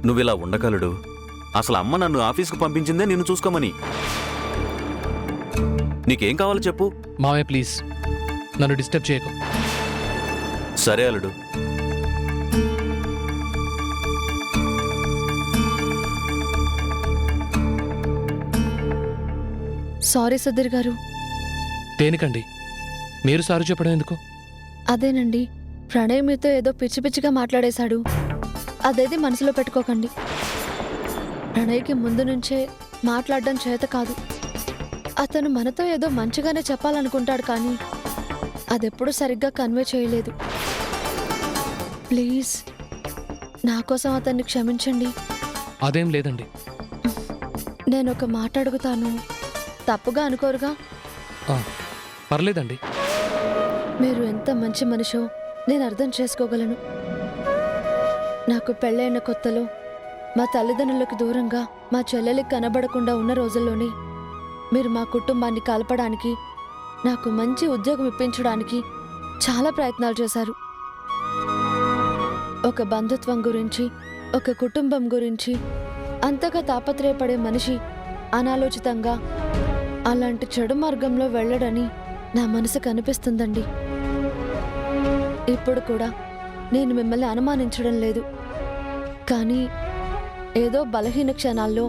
నువ్విలా ఉండగలడు. అసలు అమ్మ నన్ను ఆఫీస్కు పంపించిందే నిన్ను చూసుకోమని. నీకేం కావాలో చెప్పు. మావయ్య ప్లీజ్ నన్ను డిస్టర్బ్ చేయకు. సరే అల్లుడు. సారీ సుధీర్ గారు. దేనికండి మీరు సారీ చెప్పడం ఎందుకు? అదేనండి, ప్రణయ్ మీతో ఏదో పిచ్చి పిచ్చిగా మాట్లాడేశాడు. అదేది మనసులో పెట్టుకోకండి. ప్రణయ్కి ముందు నుంచే మాట్లాడడం చేత కాదు. అతను మనతో ఏదో మంచిగానే చెప్పాలనుకుంటాడు, కానీ అదెప్పుడు సరిగ్గా కన్వే చేయలేదు. ప్లీజ్ నా కోసం అతన్ని క్షమించండి. అదేం లేదండి. నేను ఒక మాట అడుగుతాను, తప్పుగా అనుకోరుగా? పర్లేదండి. మీరు ఎంత మంచి మనిషో నేను అర్థం చేసుకోగలను. నాకు పెళ్ళైన కొత్తలో మా తల్లిదండ్రులకు దూరంగా మా చెల్లెలికి కనబడకుండా ఉన్న రోజుల్లోనే మీరు మా కుటుంబాన్ని కలపడానికి, నాకు మంచి ఉద్యోగం ఇప్పించడానికి చాలా ప్రయత్నాలు చేశారు. ఒక బంధుత్వం గురించి, ఒక కుటుంబం గురించి అంతగా తాపత్రయపడే మనిషి అనాలోచితంగా అలాంటి చెడు మార్గంలో వెళ్ళడని నా మనసు కనిపిస్తుందండి. ఇప్పుడు కూడా నేను మిమ్మల్ని అనుమానించడం లేదు, కానీ ఏదో బలహీన క్షణాల్లో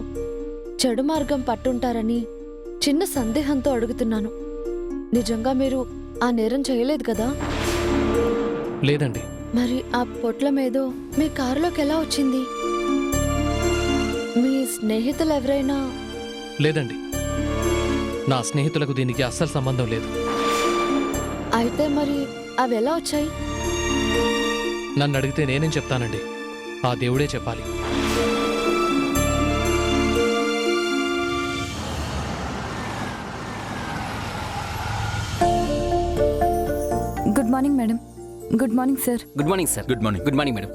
చెడు మార్గం పట్టుంటారని చిన్న సందేహంతో అడుగుతున్నాను. నిజంగా మీరు ఆ నేరం చేయలేదు కదా? లేదండి. మరి ఆ పొట్లమేదో మీ కారులోకి ఎలా వచ్చింది? మీ స్నేహితులు ఎవరైనా? లేదండి, నా స్నేహితులకు దీనికి అస్సలు సంబంధం లేదు. అయితే మరి అవి ఎలా వచ్చాయి? నన్ను అడిగితే నేనేం చెప్తానండి, ఆ దేవుడే చెప్పాలి. Good morning madam. Good morning sir. Good morning sir. Good morning. Good morning madam.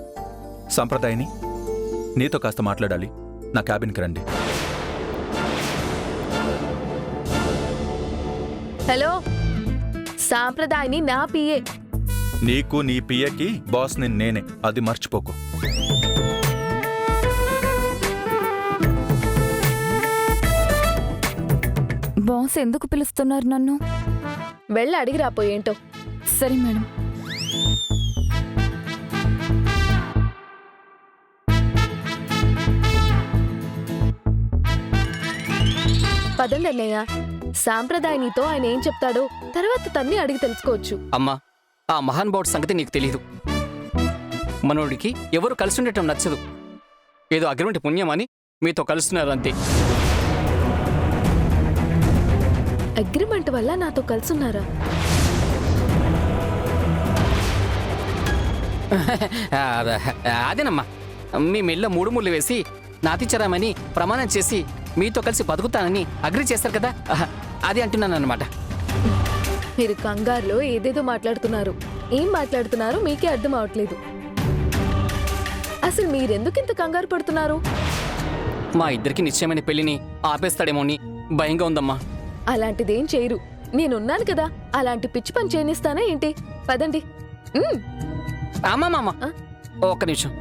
సంప్రదాయని నీతో కాస్త మాట్లాడాలి. నా క్యాబిన్కి రండి. హలో, సాంప్రదాయని నా పిఏ. నీకు నీ పిఏకి బాస్ నేనే, అది మర్చిపోకు. బాస్ ఎందుకు పిలుస్తున్నారు నన్ను? వెళ్ళి అడిగి రాపోయేంటో. సరే మేడం. పదండి అన్నయ్య, సాంప్రదాయనితో ఆయన ఏం చెప్తాడో తర్వాత తన్ని అడిగి తెలుసుకోవచ్చు. అమ్మా, ఆ మహాన్ బౌడ్ సంగతి నీకు తెలీదు. మనోడికి ఎవరు కలిసి ఉండటం నచ్చదు. ఏదో అగ్రిమెంట్ పుణ్యమని మీతో కలుస్తున్నారు అంతే. అగ్రిమెంట్ వల్ల నాతో కలుసున్నారా? అదేనమ్మా, మీ మెల్ల 3 ముళ్ళు వేసి నాతిచరామని ప్రమాణం చేసి మీతో కలిసి బతుకుతానని అగ్రి చేస్తారు కదా, అది అంటున్నాను అన్నమాట. మీరు కంగారులో ఏదేదో మాట్లాడుతున్నారు. ఏం మాట్లాడుతున్నారో మీకే అర్థం అవట్లేదు. అసలు మీరెందుకు ఇంత కంగారు పడుతున్నారు? మా ఇద్దరికి నిశ్చయమైన పెళ్లిని ఆపేస్తాడేమోని భయంగా ఉందమ్మా. అలాంటిదేం చేయరు. నేనున్నాను కదా, అలాంటి పిచ్చి పని చేయనిస్తానా ఏంటి? పదండి. అమ్మా, ఒక్క నిమిషం.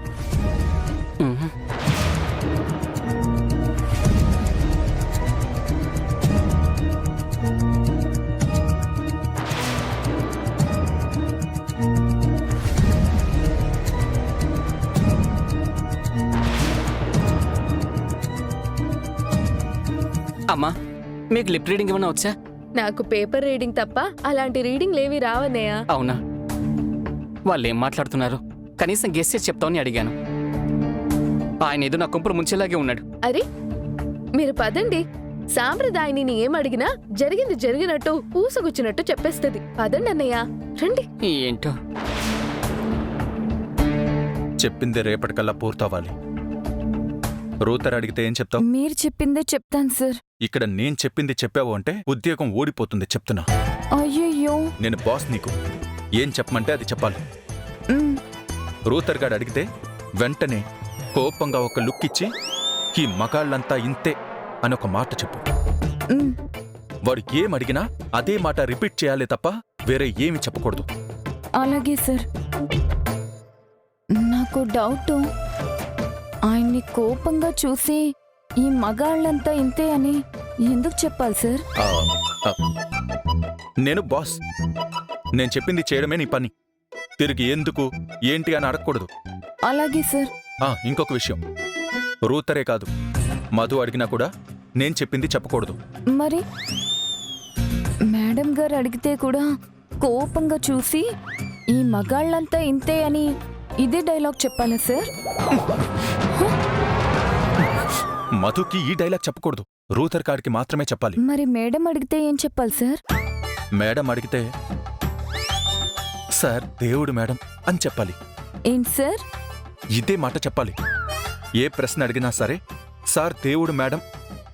అమ్మా, మీకు లిప్ రీడింగ్ ఏమన్నా వచ్చా? నాకు పేపర్ రీడింగ్ తప్ప అలాంటి రీడింగ్ లేవి రావన్నయ్యా. అవునా? వాళ్ళు ఏం మాట్లాడుతున్నారు కనీసం గెస్ చేసి చెప్తామని అడిగాను. ఆయన ఏదో నా కుంపలు ముంచేలాగే ఉన్నాడు. అరే, మీరు పదండి. సాంప్రదాయని ఏం అడిగినా జరిగింది జరిగినట్టు పూసగుచ్చినట్టు చెప్పేస్తుంది. పదండి అన్నయ్య, రండి. ఏంటో చెప్పింది రేపటికల్లా పూర్తవ్వాలి. రూతర్ అడిగితే ఏం చెప్తావు? మీరు చెప్పిందే చెప్తాను సార్. ఇక్కడ నేను చెప్పింది చెప్పావు అంటే ఉద్యోగం ఓడిపోతుంది, చెప్తున్నా. అయ్యయ్యో. నేను బాస్, నీకు ఏం చెప్పమంటే అది చెప్పాలి. రూతర్ గాడు అడిగితే వెంటనే కోపంగా ఒక లుక్ ఇచ్చి ఈ మగాళ్ళంతా ఇంతే అని ఒక మాట చెప్పు. వాడు ఏం అడిగినా అదే మాట రిపీట్ చేయాలి తప్ప వేరే ఏమి చెప్పకూడదు. అలాగే సార్. నాకు డౌట్, ఆయన్ని కోపంగా చూసి ఈ మగాళ్ళంతా ఇంతే అని ఎందుకు చెప్పాలి సార్? ఆ, ఆ, నేను బాస్. నేను చెప్పింది చేయడమే నీ పని. తిరిగి ఎందుకు ఏంటి అని అడగకూడదు. అలాగే సార్. ఇంకొక విషయం, రూతరే కాదు, మధు అడిగినా కూడా నేను చెప్పింది చెప్పకూడదు. మరి మేడం గారు అడిగితే కూడా కోపంగా చూసి ఈ మగాళ్ళంతా ఇంతే అని ఇదే డైలాగ్ చెప్పాలా సార్? మధుకి ఈ డైలాగ్ చెప్పకూడదు, రూతర్ కాడికి మాత్రమే చెప్పాలి. మరి మేడం అడిగితే ఏం చెప్పాలి సార్? మేడం అడిగితే సార్ దేవుడు మేడం అని చెప్పాలి. ఏంటి సార్? ఇదే మాట చెప్పాలి. ఏ ప్రశ్న అడిగినా సరే సార్ దేవుడు మేడం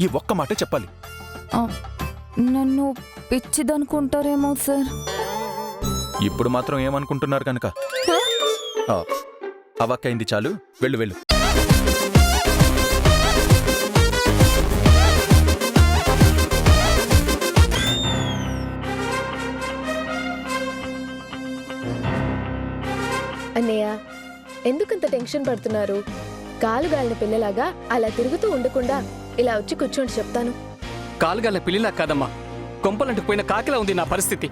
ఈ ఒక్క మాట చెప్పాలి. ఆ, నన్ను పిచ్చిదనుకుంటారేమో సార్. ఇప్పుడు మాత్రం ఏమనుకుంటున్నారు కనుక అవక్కయింది చాలు, వెళ్ళు వెళ్ళు. అన్నయ్య ఎందుకంత టెన్షన్ పడుతున్నారు? కాలుగాలిన పిల్లలాగా అలా తిరుగుతూ ఉండకుండా ఇలా వచ్చి కూర్చోండి చెప్తాను. కాలుగాల పిల్లిలా కాదమ్మా, కొంపలంటుకుపోయిన కాకిలా ఉంది నా పరిస్థితి.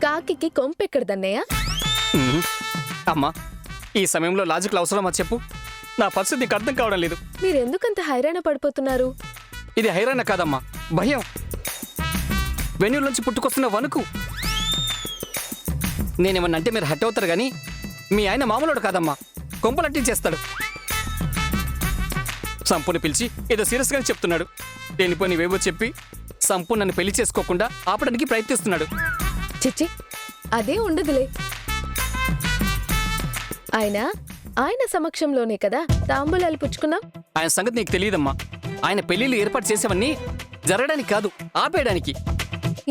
కాకికి కొంపెక్కడదన్నయ్య. అమ్మా, ఈ సమయంలో లాజికల్ అవసరమా చెప్పు? నా పరిస్థితి నీకు అర్థం కావడం లేదు. మీరెందుకంత హైరాణ పడిపోతున్నారు? ఇది హైరాణ కాదమ్మా, భయం. వెన్యూల నుంచి పుట్టుకొస్తున్న వణుకు. నేనేమన్నంటే మీరు హట్ అవుతారు కానీ మీ ఆయన మామూలుడు కాదమ్మా, కొంపలట్టించేస్తాడు. సంపుని పిలిచి ఏదో సీరియస్గానే చెప్తున్నాడు. దేనిపో నీవేవో చెప్పి సంపు నన్ను పెళ్లి చేసుకోకుండా ఆపడానికి ప్రయత్నిస్తున్నాడు. చిచ్చి, అదే ఉండదులే. ఆయన సమక్షంలోనే కదా తాంబూలాలు పుచ్చుకున్నాం. ఆయన సంగతి నీకు తెలియదమ్మా. ఆయన పెళ్లిళ్ళు ఏర్పాటు చేసేవన్నీ జరగడానికి కాదు, ఆపేయడానికి.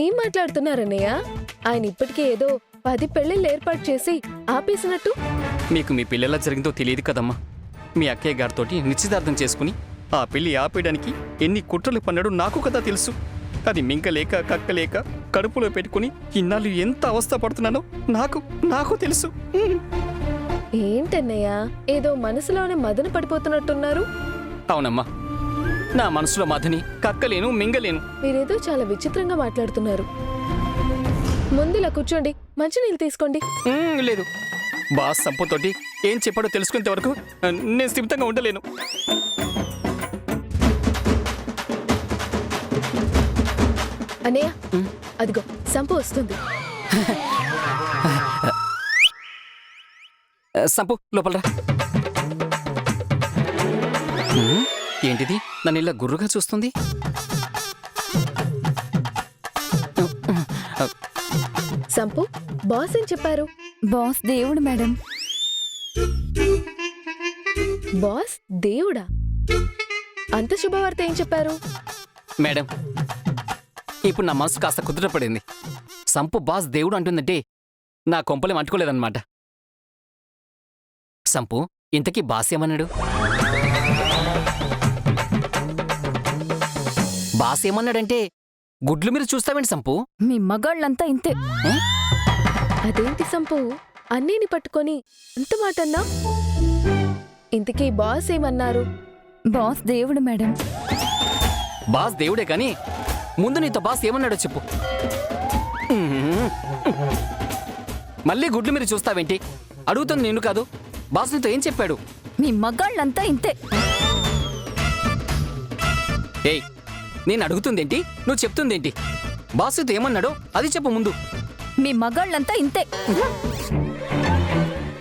ఏం మాట్లాడుతున్నారన్నయ్య? ఆయన ఇప్పటికే ఏదో 10 పెళ్లిళ్ళు ఏర్పాటు చేసి ఆపేసినట్టు. మీకు మీ పెళ్ళెలా జరిగిందో తెలియదు కదమ్మా. మీ అక్కయ్య గారితోటి నిశ్చితార్థం చేసుకుని ఆ పెళ్లి ఆపేయడానికి ఎన్ని కుట్రలు పన్నాడో నాకు కదా తెలుసు. అది మింకలేక కక్కలేక కడుపులో పెట్టుకుని ఇన్నాళ్ళు ఎంత అవస్థ పడుతున్నానో నాకు తెలుసు. ఏంటన్నయ్య, ఏదో మనసులోనే మదన పడిపోతున్నట్టున్నారు? అవునమ్మా, నా మనసులో మదని కక్కలేను, మింగలేను. మీరేదో చాలా విచిత్రంగా మాట్లాడుతున్నారు. ముందులా కూర్చోండి, మంచినీళ్ళు తీసుకోండి. లేదు, బాస్ సంపుతోటి ఏం చెప్పాడో తెలుసుకునేంత వరకు నేను స్థిమితంగా ఉండలేను. అన్నయ్య, అదిగో సంపు వస్తుంది. సంపు లోపలరా. ఏంటిది నన్ను ఇలా గుర్రుగా చూస్తుంది? సంపు, బాస్ ఏం చెప్పారు? బాస్ దేవుడు మేడం. బాస్ దేవుడా? అంత శుభవార్త ఏం చెప్పారు? మేడం, ఇప్పుడు నా మనసు కాస్త కుదుటపడింది. సంపు బాస్ దేవుడు అంటుందంటే నా కొంపలేం అంటుకోలేదన్నమాట. సంపు, ఇంతకీ బాస్ ఏమన్నాడు? బాస్ ఏమన్నాడంటే గుడ్లు మీరు చూస్తావేంటి సంపు? మీ మగాళ్ళంతా ఇంతే. అదేంటి సంపు, అన్నీని పట్టుకొని అంత మాట అన్నా? ఇంతకీ బాస్ ఏమన్నారు? బాస్ దేవుడు మేడం. బాస్ దేవుడే కానీ ముందు నీతో బాస్ ఏమన్నాడో చెప్పు. మళ్ళీ గుడ్లు మీరు చూస్తావేంటి? అడుగుతుంది నిన్ను కాదు, బాస్ నీతో ఏం చెప్పాడు? మీ మగాళ్ళంతా ఇంతే. ఏయ్, నేను అడుగుతుందేంటి, నువ్వు చెప్తుందేంటి? బాస్ నీతో ఏమన్నాడో అది చెప్పు ముందు. మీ మగాళ్ళంతా ఇంతే.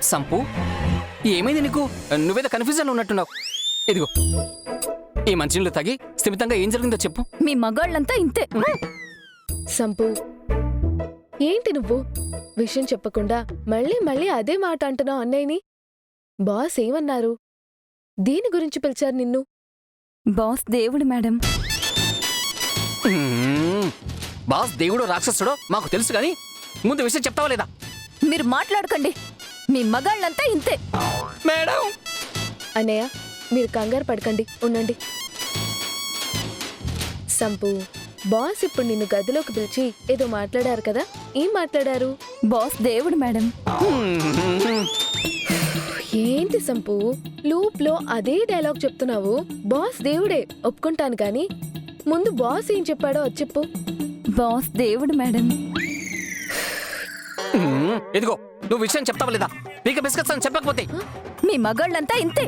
సంపు, ఏమైంది నీకు? నువ్వేదో కన్ఫ్యూజన్లో ఉన్నట్టున్నావు. ఇదిగో ఈ మంచినీళ్ళు తాగి స్థిమితంగా ఏం జరిగిందో చెప్పు. మీ మగాళ్ళంతా ఇంతే. సంపు, ఏంటి నువ్వు విషయం చెప్పకుండా మళ్ళీ మళ్ళీ అదే మాట అంటున్నావు అన్నయ్యని? బాస్ ఏమన్నారు? దీని గురించి పిలిచారు నిన్ను? బాస్ దేవుడు మేడం. బాస్ దేవుడో రాక్షసుడో మాకు తెలుసు కానీ ముందు విషయం చెప్తావా లేదా? మీరు మాట్లాడకండి. మీ మగాళ్ళంతా ఇంతే. మేడం, అన్నయ్య, మీరు కంగారు పడకండి, ఉండండి. సంపు, బాస్ ఇప్పుడు నిన్ను గదిలోకి పిలిచి ఏదో మాట్లాడారు కదా, ఏం మాట్లాడారు? బాస్ దేవుడు మేడం. ఏ ఏంటి సంపు లూప్ లో అదే డైలాగ్ చెప్తున్నావు? బాస్ దేవుడే ఒప్పుకుంటాను కానీ ముందు బాస్ ఏం చెప్పాడో అది చెప్పు. బాస్ దేవుడు మేడం. ఇదిగో నువ్వు విషయం చెప్తావా లేదా? నీకు బిస్కెట్స్ అని చెప్పకపోతే మీ మగాళ్ళంతా ఇంతే.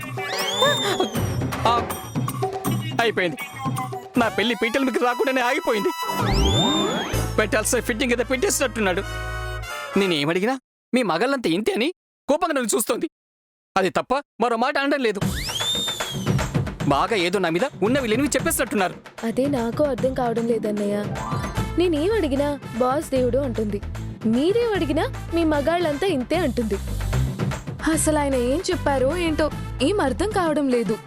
ఆ, అయిపోయింది. నా పెళ్లి పీటల మీకు రాకుండానే ఆగిపోయింది. పెట్టాల్సిన ఫిట్టింగ్ ఏదో పెట్టేసినట్టున్నాడు. నేనేమడిగినా మీ మగాళ్ళంతా ఇంతే అని కోపంగా నన్ను చూస్తోంది. అది తప్ప మరో మాట అనడం లేదు. బాగా ఏదో నా మీద ఉన్నవి లేనివి చెప్పేసినట్టున్నారు. అదే నాకు అర్థం కావడం లేదన్నయ్య. నేనేం అడిగినా బాస్ దేవుడు అంటుంది, మీరేం అడిగినా మీ మగాళ్ళంతా ఇంతే అంటుంది. అసలు ఆయన ఏం చెప్పారో ఏంటో ఏం అర్థం కావడం లేదు.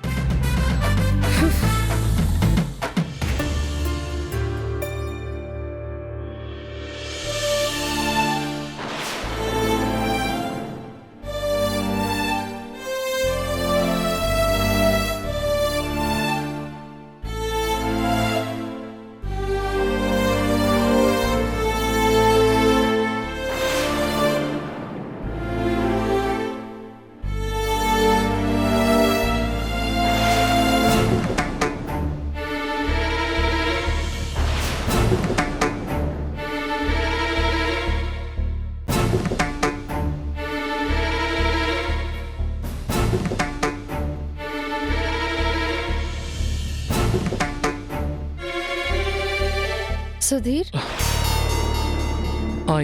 సుధీర్,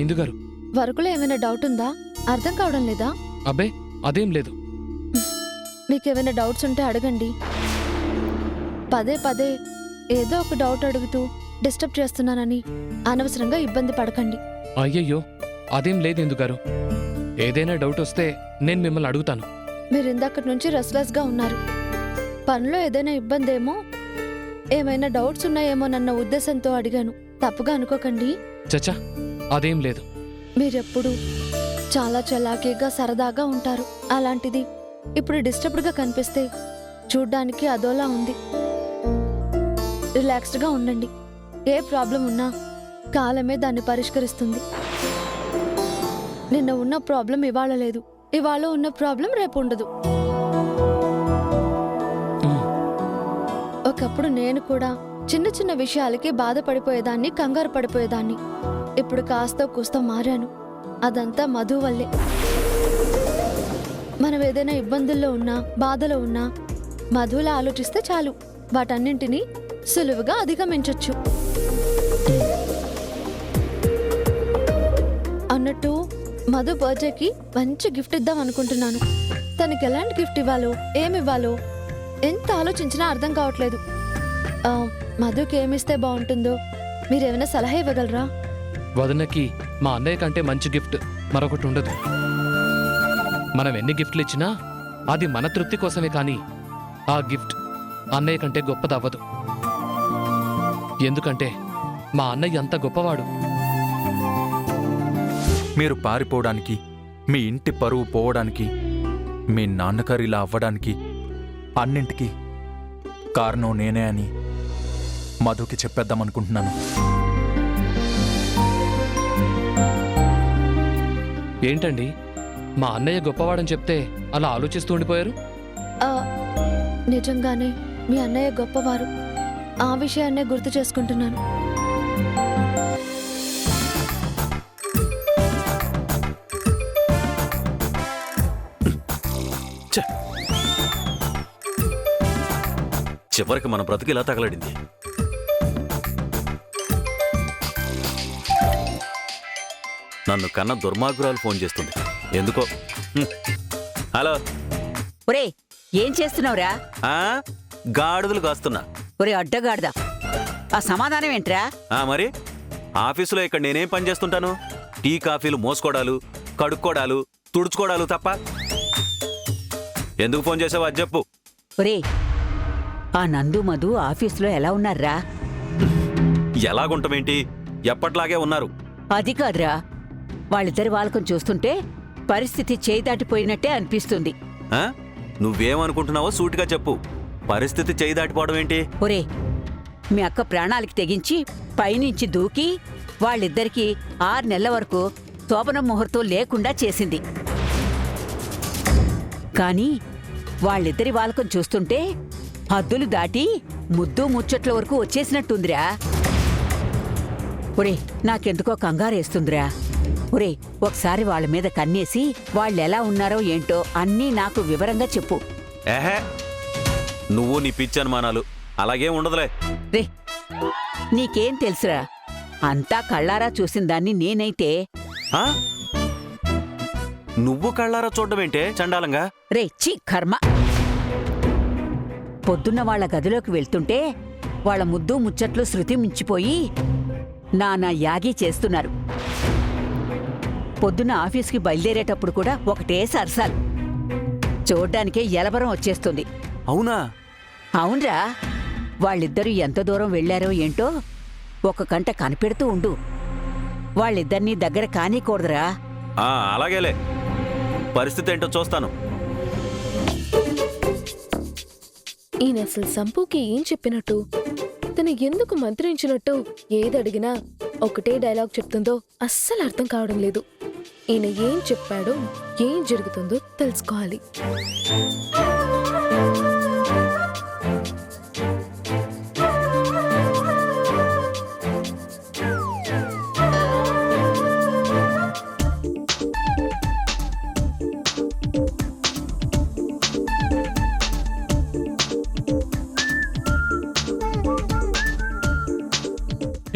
ఇందు గారు. వర్కులో ఏమైనా డౌట్ ఉందా? అర్థం కావడం లేదా? అబ్బే అదేం లేదు. మీకేమైనా డౌట్స్ ఉంటే అడగండి. పదే పదే ఏదో ఒక డౌట్ అడుగుతూ డిస్టర్బ్ చేస్తున్నానని అనవసరంగా ఇబ్బంది పడకండి. అయ్యయ్యో అదేం లేదు ఇందు గారు. ఏదైనా డౌట్ వస్తే నేను మిమ్మల్ని అడుగుతాను. మీరు ఇందాకటి నుంచి రెస్ట్లెస్గా ఉన్నారు. పనిలో ఏదైనా ఇబ్బంది ఏమో, ఏమైనా డౌట్స్ ఉన్నాయేమోనన్న ఉద్దేశంతో అడిగాను. తప్పుగా అనుకోకండి. చచ్చా అదేం లేదు. మీరెప్పుడు చాలా చలాకీగా సరదాగా ఉంటారు. అలాంటిది ఇప్పుడు డిస్టర్బ్డ్గా కనిపిస్తే చూడ్డానికి అదోలా ఉంది. రిలాక్స్డ్గా ఉండండి. ఏ ప్రాబ్లం ఉన్నా కాలమే దాన్ని పరిష్కరిస్తుంది. నిన్న ఉన్న ప్రాబ్లం ఇవాళ లేదు, ఇవాళ ఉన్న ప్రాబ్లం రేపు ఉండదు. ఒకప్పుడు నేను కూడా చిన్న చిన్న విషయాలకి బాధపడిపోయేదాన్ని, కంగారు పడిపోయేదాన్ని. ఇప్పుడు కాస్త కూస్తో మారాను. అదంతా మధు వల్లే. మనం ఏదైనా ఇబ్బందుల్లో ఉన్నా, బాధలో ఉన్నా మధులా ఆలోచిస్తే చాలు, వాటన్నింటినీ సులువుగా అధిగమించొచ్చు. అన్నట్టు మధు బర్త్డేకి మంచి గిఫ్ట్ ఇద్దాం అనుకుంటున్నాను. తనకి ఎలాంటి గిఫ్ట్ ఇవ్వాలో, ఏమివ్వాలో ఎంత ఆలోచించినా అర్థం కావట్లేదు. మధుకి ఏమిస్తే బాగుంటుందో మీరేమైనా సలహా ఇవ్వగలరా? వదనకి మా అన్నయ్య కంటే మంచి గిఫ్ట్ మరొకటి ఉండదు. మనం ఎన్ని గిఫ్ట్లు ఇచ్చినా అది మన తృప్తి కోసమే, కానీ ఆ గిఫ్ట్ అన్నయ్య కంటే గొప్పదవ్వదు. ఎందుకంటే మా అన్నయ్య అంత గొప్పవాడు. మీరు పారిపోవడానికి, మీ ఇంటి పరువు పోవడానికి, మీ నాన్నగారు ఇలా అవ్వడానికి అన్నింటికీ కారణం నేనే అని మధుకి చెప్పేద్దామనుకుంటున్నాను. ఏంటండి, మా అన్నయ్య గొప్పవాడని చెప్తే అలా ఆలోచిస్తూ ఉండిపోయారు? నిజంగానే మీ అన్నయ్య గొప్పవారు. ఆ విషయాన్నే గుర్తు చేసుకుంటున్నాను. చివరికి మన బ్రతుకు ఇలా తగలడింది. నన్ను కన్న దుర్మార్గురాలు ఫోన్ చేస్తుంది ఎందుకో. హలో. ఒరే ఏం చేస్తున్నావురా? గాడుదలు కాస్తున్నా. ఒరే అడ్డగాడిదా, ఆ సమాధానం ఏంట్రా? మరి ఆఫీసులో ఇక్కడ నేనేం పని చేస్తుంటాను? టీ కాఫీలు మోసుకోవడాలు, కడుక్కోడాలు, తుడుచుకోవడాలు తప్ప. ఎందుకు ఫోన్ చేసావు అది చెప్పు. ఒరే ఆ నందు మధు ఆఫీసులో ఎలా ఉన్నారా? ఎలాగుంటామేంటి, ఎప్పట్లాగే ఉన్నారు. అది కాదురా, వాళ్ళిద్దరి వాళ్ళకం చూస్తుంటే పరిస్థితి చేయి దాటిపోయినట్టే అనిపిస్తుంది. నువ్వేమనుకుంటున్నావో సూటిగా చెప్పు. పరిస్థితి చేయి దాటిపోవడం ఏంటి? ఒరే మీ అక్క ప్రాణాలకి తెగించి పైనుంచి దూకి వాళ్ళిద్దరికీ 6 నెలల వరకు శోభన ముహూర్తం లేకుండా చేసింది. కానీ వాళ్ళిద్దరి వాలకం చూస్తుంటే హద్దులు దాటి ముద్దు ముచ్చట్ల వరకు వచ్చేసినట్టుందిరా. ఒరే నాకెందుకో కంగారేస్తుందిరా. ఒరే ఒకసారి వాళ్ళ మీద కన్నేసి వాళ్ళెలా ఉన్నారో ఏంటో అన్నీ నాకు వివరంగా చెప్పు. ఏహే, నువ్వు నీ పిచ్చి అనుమానాలు అలాగే ఉండదులే. రే నీకేం తెలుసురా, అంతా కళ్ళారా చూసిన దాన్ని నేనైతే. ఆ? నువ్వు కళ్ళారా చూడడమేంటే చండాలంగా? రే ఛీ కర్మ. పొద్దున్న వాళ్ళ గదిలోకి వెళ్తుంటే వాళ్ళ ముద్దు ముచ్చట్లు శృతి మించిపోయి నానా యాగి చేస్తున్నారు. పొద్దున్న ఆఫీస్కి బయలుదేరేటప్పుడు కూడా ఒకటే సరసాలు. చూడ్డానికే ఎలబరం వచ్చేస్తుంది. అవునా? అవునరా, వాళ్ళిద్దరూ ఎంత దూరం వెళ్లారో ఏంటో ఒక కంట కనిపెడుతూ ఉండు. వాళ్ళిద్దరినీ దగ్గర కానీకూడదురా. అలాగేలే, పరిస్థితి ఏంటో చూస్తాను. ఈయన అసలు సంపుకి ఏం చెప్పినట్టు, తను ఎందుకు మంత్రించినట్టు ఏదడిగినా ఒకటే డైలాగ్ చెప్తుందో అస్సలు అర్థం కావడం లేదు. ఈయన ఏం చెప్పాడో ఏం జరుగుతుందో తెలుసుకోవాలి.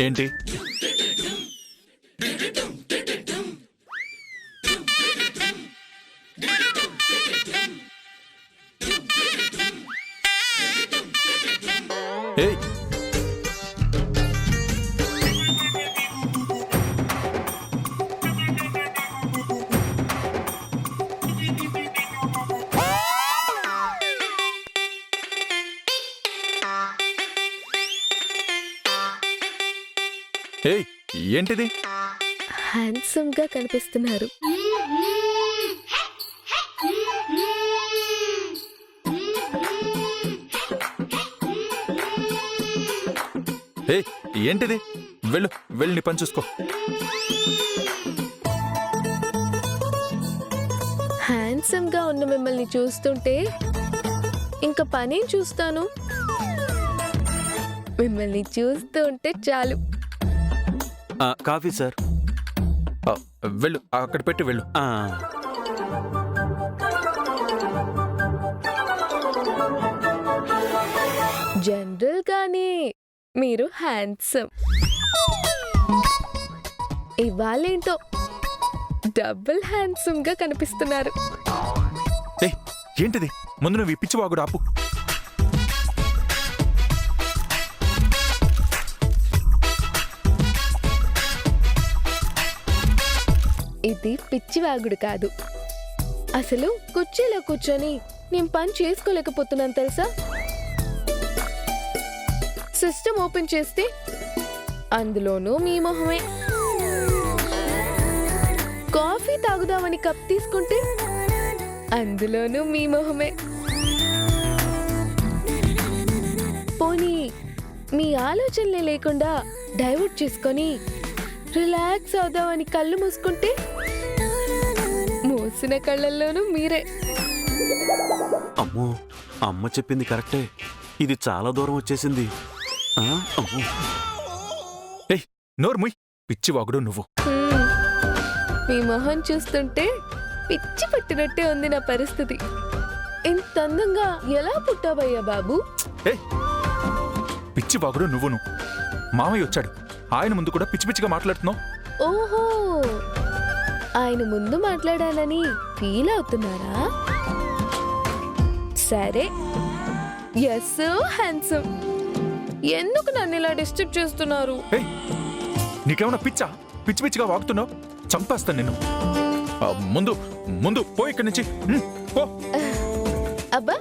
ఏంటి? ఏయ్, ఏయ్, ఏంటిది? హ్యాండ్సమ్ గా కనిపిస్తున్నారు. ఏయ్, ఏంటిది? వెళ్ళు వెళ్ళి నీ పని చూసుకో. హ్యాండ్సమ్ గా ఉన్న మిమ్మల్ని చూస్తుంటే ఇంకా పనేం చూస్తాను? మిమ్మల్ని చూస్తూ ఉంటే చాలు. Coffee sir. వెళ్ళు, అక్కడ పెట్టి వెళ్ళు. జనరల్ గానే మీరు హ్యాండ్సమ్, ఇవాళేంటో డబుల్ హ్యాండ్సమ్ గా కనిపిస్తున్నారు. ఏయ్, ఏంటిది? ముందు నువ్వు ఈ పిచ్చి వాగుడు ఆపు. ఇది పిచ్చివాగుడు కాదు. అసలు కుర్చీలో కూర్చొని నేను పని చేసుకోలేకపోతున్నాను తెలుసా. సిస్టమ్ ఓపెన్ చేస్తే అందులోనూ మీ మొహమే. కాఫీ తాగుదామని కప్ తీసుకుంటే అందులోనూ మీ మొహమే. పోనీ మీ ఆలోచనలే లేకుండా డైవర్ట్ చేసుకొని రిలాక్స్ అవుదామని కళ్ళు మూసుకుంటే మూసిన కళ్ళల్లోనూ మీరే. అమ్మో, అమ్మ చెప్పింది కరెక్టే. ఇది చాలా దూరం వచ్చేసింది. అమ్మో. ఏయ్, నోరు ముయ్, పిచ్చి వాగుడు నువ్వు. మీ మొహం చూస్తుంటే పిచ్చి పట్టినట్టే ఉంది నా పరిస్థితి. ఇంత అందంగా ఎలా పుట్టావయ్యా బాబు? ఏయ్, పిచ్చి వాగుడు నువ్వును. మామయ్య వచ్చాడు, ఆయన ముందు కూడా పిచ్చి పిచ్చిగా మాట్లాడుతున్నావు. ఓహో, ఆయన ముందు మాట్లాడానని ఫీల్ అవుతున్నారా? సరే, ఎస్ హ్యాండ్సమ్. ఎందుకు నన్ను ఇలా డిస్టర్బ్ చేస్తున్నారు? ఏయ్, నీకేమన్నా పిచ్చా? పిచ్చి పిచ్చిగా వాగుతున్నావు, చంపేస్తాను నిన్ను. ముందు ముందు పో ఇక్కడి నుంచి. పో. అబ్బా,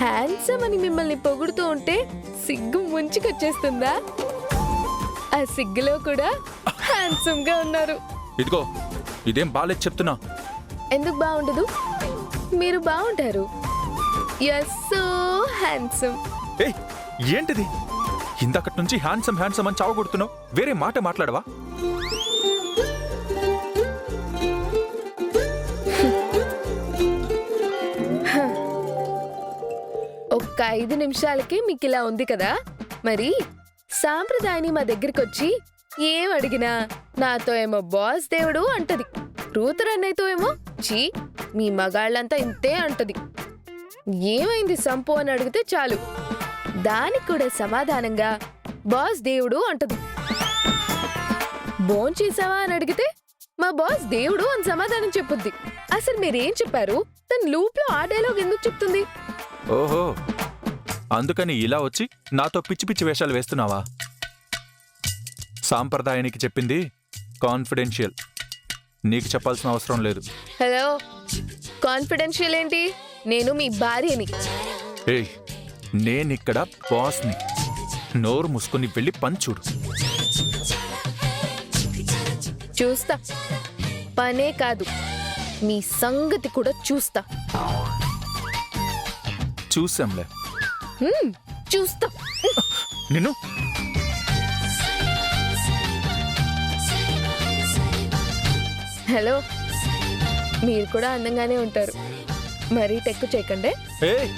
హ్యాండ్సమ్ అని మిమ్మల్ని పొగుడుతూ ఉంటే సిగ్గు ముంచుకొచ్చేస్తుందా? ఆ సిగ్గులో కూడా హ్యాండ్సమ్ గా ఉన్నారు. ఇదిగో, ఇదేం బాలేదు చెప్తున్నా. ఎందుకు బాగుండదు? మీరు బాగుంటారు. Yes so handsome. ఏయ్, ఏంటిది? ఇందాకటి నుంచి హ్యాండ్సమ్ హ్యాండ్సమ్ అని చావగొడుతున్నావు. వేరే మాట మాట్లాడవా? 5 నిమిషాలకి మీకు ఇలా ఉంది కదా, మరి సాంప్రదాయని మా దగ్గరికి వచ్చి ఏం అడిగినా నాతో ఏమో బాస్ దేవుడు అంటది, రూతరన్నయ్యతో ఏమో చీ మీ మగాళ్ళంతా ఇంతే అంటది. ఏమైంది సంపు అని అడిగితే చాలు దానికి కూడా సమాధానంగా బాస్ దేవుడు అంటది. భోంచేసావా అని అడిగితే మా బాస్ దేవుడు అని సమాధానం చెప్పుద్ది. అసలు మీరేం చెప్పారు? తన లూప్ లో ఆ డైలాగ్ ఎందుకు చెప్తుంది? ఓహో, అందుకని ఇలా వచ్చి నాతో పిచ్చి పిచ్చి వేషాలు వేస్తున్నావా? సాంప్రదాయానికి చెప్పింది కాన్ఫిడెన్షియల్, నీకు చెప్పాల్సిన అవసరం లేదు. హలో, కాన్ఫిడెన్షియల్ ఏంటి? నేను మీ భార్యని. ఏయ్, నేనిక్కడ బాస్ని. నోరు మూసుకొని వెళ్ళి పంచుడు. చూస్తా, పనే కాదు మీ సంగతి కూడా చూస్తా. చూసాంలే చూస్తా. నిన్ను. హలో, మీరు కూడా అందంగానే ఉంటారు, మరీ టెక్కు చేయకండి. ఏయ్,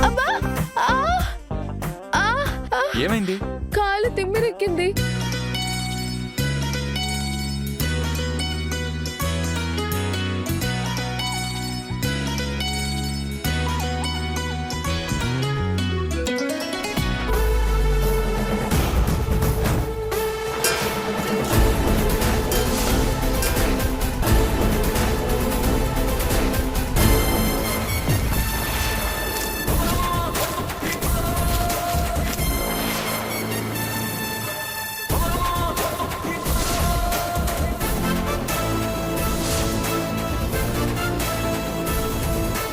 అబ్బా! ఆ! ఆ! ఆ! ఏమైంది? కాలు తిమ్మిరెక్కింది.